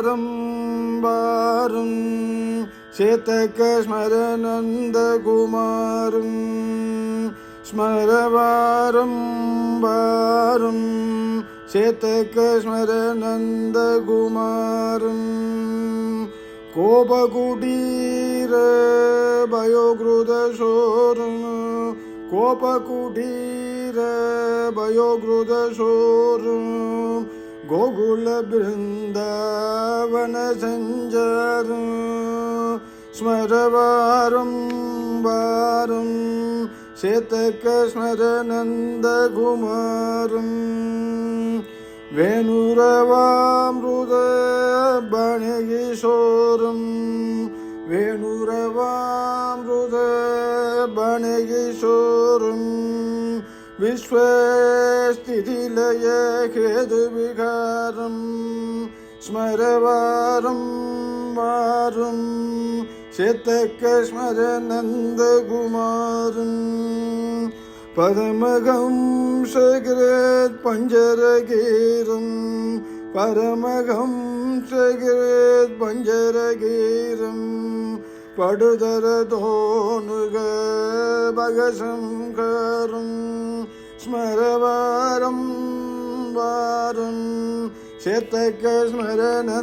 வாரம் வாரும் சேத்தக ஸ்மரநந்தகுமாரம் ஸ்மரவாரம் வாரும் சேத்தக ஸ்மரநந்தகுமாரம் கோபகுடீர பயோக்ருதசோரம் கோபகுடீர பயோக்ருதசோரம் கோகுல பிருந்தாவன சஞ்சாரம் ஸ்மரவாரம் வாரம் சேத்தக ஸ்மரநந்தகுமாரம் வேணுரவாம்ருத பணகிஷோரம் வேணுரவாம்ருத பணகிஷோரம் விஸ்வஸ்திதிலய கேதுவிகாரம் ஸ்மரவாரம் வாரம் சேத்தக ஸ்மரநந்தகுமாரம் பரமஹம்சகிரத் பஞ்சரகீரம் பரமஹம்சகிரத் பஞ்சரகீரம் படுதரதோனுக பகசங்கரம் ஸ்மரவாரம் வாரம் சேத்தக ஸ்மரநந்தகுமாரம்